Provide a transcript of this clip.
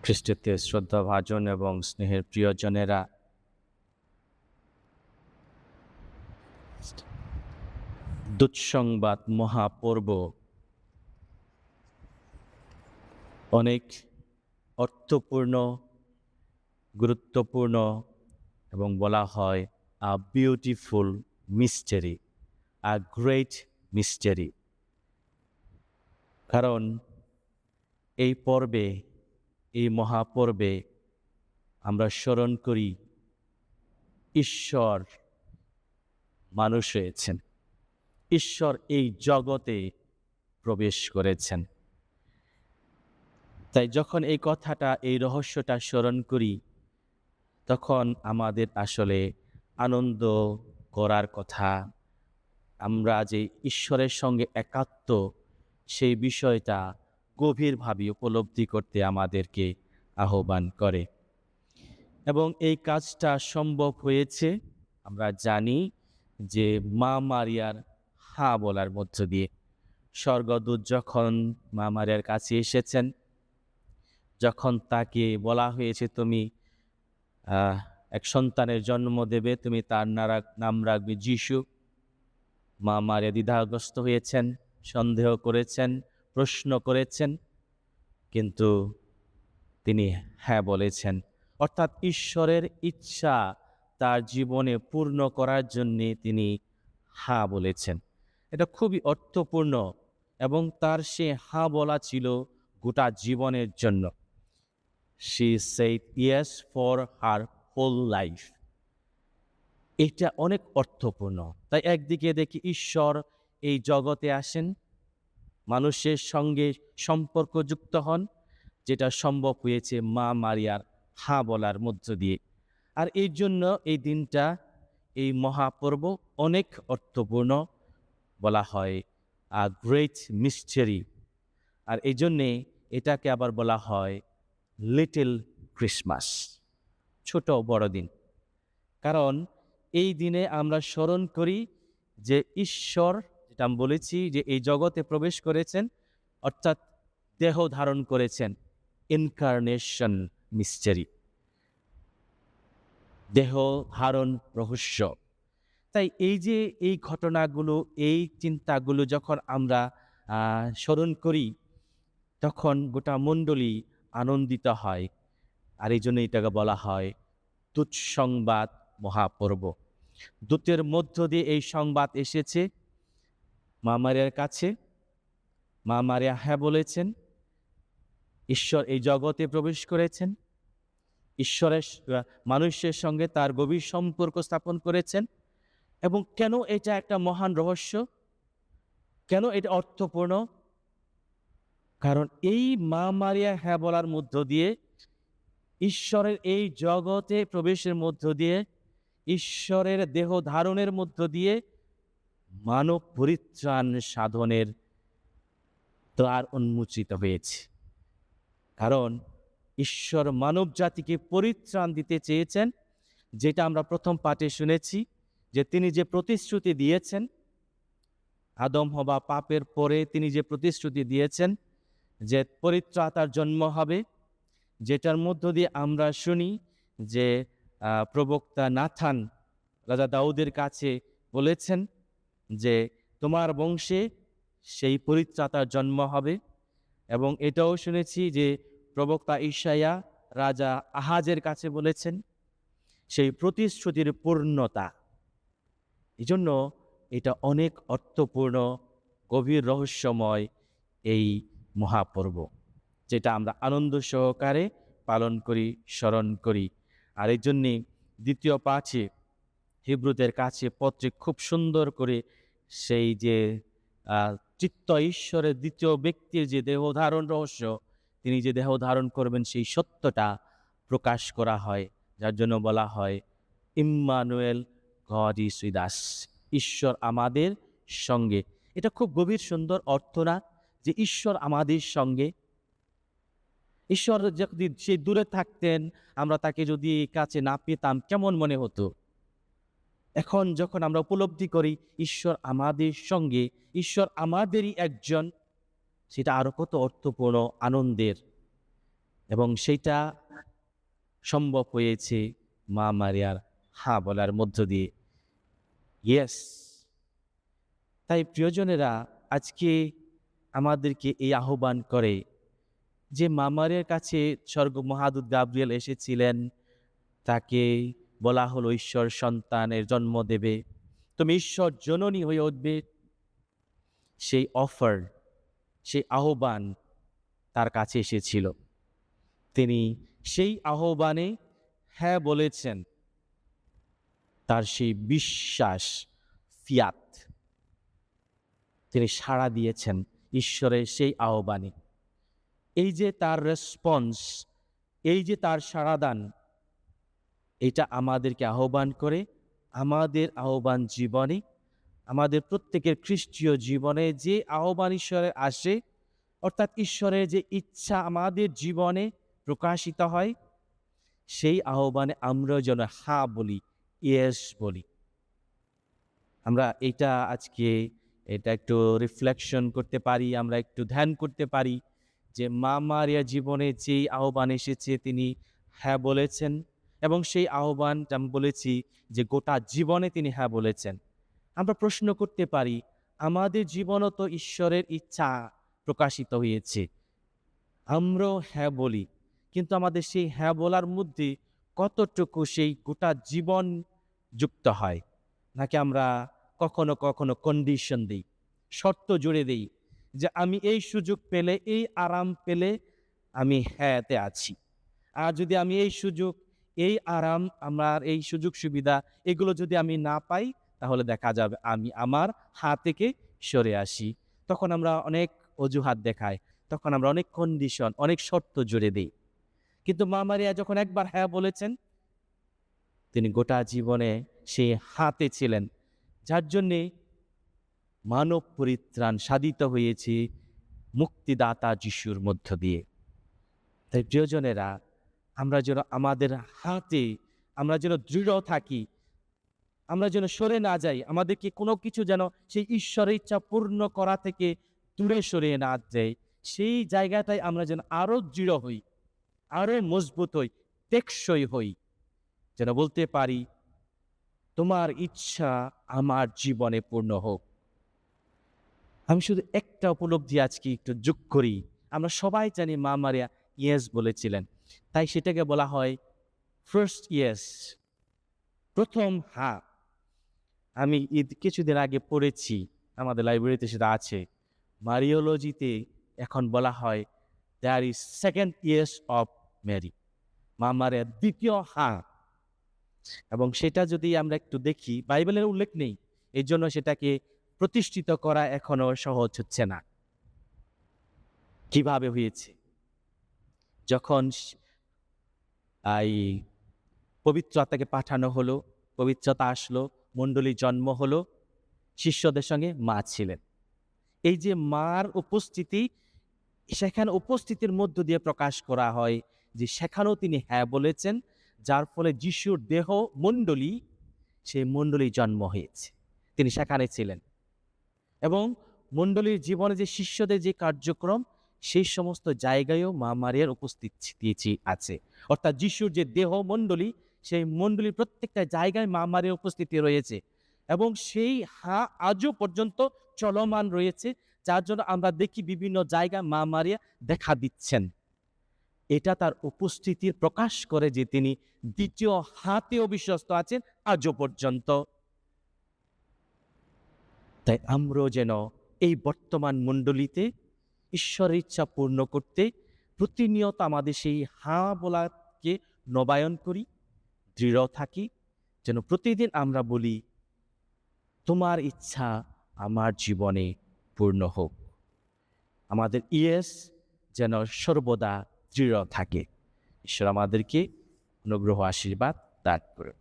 খ্রিস্টতে শ্রদ্ধাভাজন এবং স্নেহের প্রিয়জনেরা, দুঃসংবাদ মহাপর্ব অনেক অর্থপূর্ণ, গুরুত্বপূর্ণ এবং বলা হয় a beautiful mystery, a great mystery. কারণ এই পর্বে, এই মহাপর্বে আমরা স্মরণ করি ঈশ্বর মানুষ হয়েছেন, ঈশ্বর এই জগতে প্রবেশ করেছেন। তাই যখন এই কথাটা, এই রহস্যটা স্মরণ করি, তখন আমাদের আসলে আনন্দ করার কথা। আমরা যে ঈশ্বরের সঙ্গে একাত্ম, সেই বিষয়টা গভীরভাবে উপলব্ধি করতে আমাদেরকে আহ্বান করে। এবং এই কাজটা সম্ভব হয়েছে আমরা জানি যে মা মারিয়ার হ্যাঁ বলার মধ্য দিয়ে। স্বর্গদূত যখন মা মারিয়ার কাছে এসেছেন, যখন তাকে বলা হয়েছে তুমি এক সন্তানের জন্ম দেবে, তুমি তার নাম রাখবে যিশু, মা মারিয়া দ্বিধাগ্রস্ত হয়েছেন, সন্দেহ করেছেন, প্রশ্ন করেছেন, কিন্তু তিনি হ্যাঁ বলেছেন। অর্থাৎ ঈশ্বরের ইচ্ছা তার জীবনে পূর্ণ করার জন্যে তিনি হ্যাঁ বলেছেন। এটা খুবই অর্থপূর্ণ এবং তার সে হ্যাঁ বলা ছিল গোটা জীবনের জন্য। She said yes for her whole life. এটা অনেক অর্থপূর্ণ। তাই একদিকে দেখি ঈশ্বর এই জগতে আসেন, মানুষের সঙ্গে সম্পর্কযুক্ত হন, যেটা সম্ভব হয়েছে মা মারিয়ার হ্যাঁ বলার মধ্য দিয়ে। আর এই জন্য এই দিনটা, এই মহাপর্ব অনেক অর্থপূর্ণ, বলা হয় আ গ্রেট মিস্টেরি। আর এই জন্যে এটাকে আবার বলা হয় লিটল ক্রিসমাস, ছোট বড়দিন। কারণ এই দিনে আমরা স্মরণ করি যে ঈশ্বর, যেটা আমি বলেছি, যে এই জগতে প্রবেশ করেছেন, অর্থাৎ দেহ ধারণ করেছেন, ইনকারনেশন মিস্টেরি, দেহ ধারণ রহস্য। তাই এই যে এই ঘটনাগুলো, এই চিন্তাগুলো যখন আমরা স্মরণ করি, তখন গোটা মণ্ডলী আনন্দিত হয়। আর এই জন্য এটাকে বলা হয় দুঃসংবাদ মহাপর্ব। দূতের মধ্য দিয়ে এই সংবাদ এসেছে মা মারিয়ার কাছে। মা মারিয়া হ্যাঁ বলেছেন, ঈশ্বর এই জগতে প্রবেশ করেছেন, ঈশ্বরের মানুষের সঙ্গে তার গভীর সম্পর্ক স্থাপন করেছেন। এবং কেন এটা একটা মহান রহস্য, কেন এটা অর্থপূর্ণ? কারণ এই মা মারিয়া হ্যাঁ বলার মধ্য দিয়ে, ঈশ্বরের এই জগতে প্রবেশের মধ্য দিয়ে, ঈশ্বরের দেহ ধারণের মধ্য দিয়ে মানব পরিত্রাণ সাধনের দ্বার উন্মোচিত হয়েছে। কারণ ঈশ্বর মানব জাতিকে পরিত্রাণ দিতে চেয়েছেন, যেটা আমরা প্রথম পাঠে শুনেছি, যে তিনি যে প্রতিশ্রুতি দিয়েছেন, আদম হওয়া পাপের পরে তিনি যে প্রতিশ্রুতি দিয়েছেন যে পরিত্রাতার জন্ম হবে, যেটার মধ্য দিয়ে আমরা শুনি যে প্রবক্তা নাথান রাজা দাউদের কাছে বলেছেন যে তোমার বংশে সেই পরিত্রাতার জন্ম হবে। এবং এটাও শুনেছি যে প্রবক্তা ঈশায়া রাজা আহাজের কাছে বলেছেন সেই প্রতিশ্রুতির পূর্ণতা। এই জন্য এটা অনেক অর্থপূর্ণ, গভীর রহস্যময় এই মহাপর্ব, যেটা আমরা আনন্দ সহকারে পালন করি, স্মরণ করি। আর এই জন্যে দ্বিতীয় পাঠে হিব্রুদের কাছে পত্রে খুব সুন্দর করে সেই যে চিত্ত ঈশ্বরের দ্বিতীয় ব্যক্তির যে দেহ ধারণ রহস্য, তিনি যে দেহ ধারণ করবেন, সেই সত্যটা প্রকাশ করা হয়, যার জন্য বলা হয় Emmanuel, god is with us, ঈশ্বর আমাদের সঙ্গে। এটা খুব গভীর সুন্দর অর্থ না, যে ঈশ্বর আমাদের সঙ্গে। ঈশ্বর যদি সে দূরে থাকতেন, আমরা তাকে যদি কাছে না পেতাম, কেমন মনে হতো? এখন যখন আমরা উপলব্ধি করি ঈশ্বর আমাদের সঙ্গে, ঈশ্বর আমাদেরই একজন, সেটা আরো কত অর্থপূর্ণ, আনন্দের। এবং সেইটা সম্ভব হয়েছে মা মারিয়ার হ্যাঁ বলার মধ্য দিয়ে। ইয়েস। তাই প্রিয়জনেরা, আজকে আমাদেরকে এই আহ্বান করে যে মা মারিয়ার কাছে স্বর্গ মহাদূত গাব্রিয়েল এসেছিলেন, তাকে বলা হলো ঈশ্বর সন্তানের জন্ম দেবে, তুমি ঈশ্বর জননী হয়ে উঠবে। সেই অফার, সেই আহ্বান তার কাছে এসেছিল। তিনি সেই আহ্বানে হ্যাঁ বলেছেন। তার সেই বিশ্বাস, ফিয়াত, তিনি সাড়া দিয়েছেন ঈশ্বরের সেই আহ্বানে। এই যে তার রেসপন্স, এই যে তার সাড়াদান, এটা আমাদেরকে আহ্বান করে আমাদের আহ্বান জীবনে, আমাদের প্রত্যেকের খ্রিস্টীয় জীবনে যে আহ্বান ঈশ্বরের আসে, অর্থাৎ ঈশ্বরের যে ইচ্ছা আমাদের জীবনে প্রকাশিত হয়, সেই আহ্বানে আমরা যেন হ্যাঁ বলি, ইয়েস বলি। আমরা এটা একটু রিফ্লেকশন করতে পারি, আমরা একটু ধ্যান করতে পারি যে মা মারিয়া জীবনে যেই আহ্বান এসেছে তিনি হ্যাঁ বলেছেন, এবং সেই আহ্বানটা আমি বলেছি যে গোটা জীবনে তিনি হ্যাঁ বলেছেন। আমরা প্রশ্ন করতে পারি, আমাদের জীবনও তো ঈশ্বরের ইচ্ছা প্রকাশিত হয়েছে, আমরাও হ্যাঁ বলি, কিন্তু আমাদের সেই হ্যাঁ বলার মধ্যে কতটুকু সেই গোটা জীবন যুক্ত হয়, নাকি আমরা কখনো কখনো কন্ডিশন দিই, শর্ত জুড়ে দিই যে আমি এই সুযোগ পেলে, এই আরাম পেলে আমি হ্যাঁতে আছি, আর যদি আমি এই সুযোগ, এই আরাম, আমার এই সুযোগ সুবিধা এগুলো যদি আমি না পাই, তাহলে দেখা যাবে আমি আমার হ্যাঁ থেকে সরে আসি। তখন আমরা অনেক অজুহাত দেখাই, তখন আমরা অনেক কন্ডিশন, অনেক শর্ত জুড়ে দিই। কিন্তু মা মারিয়া যখন একবার হ্যাঁ বলেছেন, তিনি গোটা জীবনে সেই হাতে ছিলেন, যার জন্যে মানব পরিত্রাণ সাধিত হয়েছে মুক্তিদাতা যিশুর মধ্য দিয়ে। তাই প্রিয়জনেরা, আমরা যেন আমাদের হাতে আমরা যেন দৃঢ় থাকি, আমরা যেন সরে না যাই, আমাদেরকে কোনো কিছু যেন সেই ঈশ্বরের ইচ্ছা পূর্ণ করা থেকে দূরে সরিয়ে না যায়, সেই জায়গাটায় আমরা যেন আরো দৃঢ় হই, আরো মজবুত হই, টেকসই হই, যেন বলতে পারি তোমার ইচ্ছা আমার জীবনে পূর্ণ হোক। আমি শুধু একটা উপলব্ধি আজকে একটু যোগ করি। আমরা সবাই জানি মা মারিয়া ইয়েস বলেছিলেন, তাই সেটাকে বলা হয় ফার্স্ট ইয়েস, প্রথম হ্যাঁ। আমি কিছুদিন আগে পড়েছি, আমাদের লাইব্রেরিতে সেটা আছে, মারিওলজিতে এখন বলা হয় there is second yes of Mary, মা মারিয়ার দ্বিতীয় হ্যাঁ। এবং সেটা যদি আমরা একটু দেখি, বাইবেলের উল্লেখ নেই, এই জন্য সেটাকে প্রতিষ্ঠিত করা এখনো সহজ হচ্ছে না। কিভাবে হয়েছে? যখন এই পবিত্র আত্মাকে পাঠানো হলো, পবিত্রতা আসলো, মণ্ডলীর জন্ম হলো, শিষ্যদের সঙ্গে মা ছিলেন। এই যে মার উপস্থিতি, সেখানে উপস্থিতির মধ্য দিয়ে প্রকাশ করা হয় যে সেখানেও তিনি হ্যাঁ বলেছেন, যার ফলে যিশুর দেহ মণ্ডলী, সেই মণ্ডলীর জন্ম হয়েছে, তিনি সেখানে ছিলেন। এবং মণ্ডলীর জীবনে যে শিষ্যদের যে কার্যক্রম, সেই সমস্ত জায়গায়ও মা মারিয়ার উপস্থিতি আছে। অর্থাৎ যিশুর যে দেহ মণ্ডলী, সেই মণ্ডলীর প্রত্যেকটা জায়গায় মা মারিয়ার উপস্থিতি রয়েছে, এবং সেই হ্যাঁ আজও পর্যন্ত চলমান রয়েছে, যার জন্য আমরা দেখি বিভিন্ন জায়গায় মা মারিয়া দেখা দিচ্ছেন। এটা তার উপস্থিতির প্রকাশ করে যে তিনি দ্বিতীয় হাতেও বিশ্বস্ত আছেন আজও পর্যন্ত। তাই আমরাও যেন এই বর্তমান মণ্ডলীতে ঈশ্বরের ইচ্ছা পূর্ণ করতে প্রতিনিয়ত আমাদের সেই হ্যাঁ বলাকে নবায়ন করি, দৃঢ় থাকি, যেন প্রতিদিন আমরা বলি তোমার ইচ্ছা আমার জীবনে পূর্ণ হোক। আমাদের ইয়েস যেন সর্বদা দৃঢ় থাকে। ঈশ্বর আমাদেরকে অনুগ্রহ আশীর্বাদ দান করুন।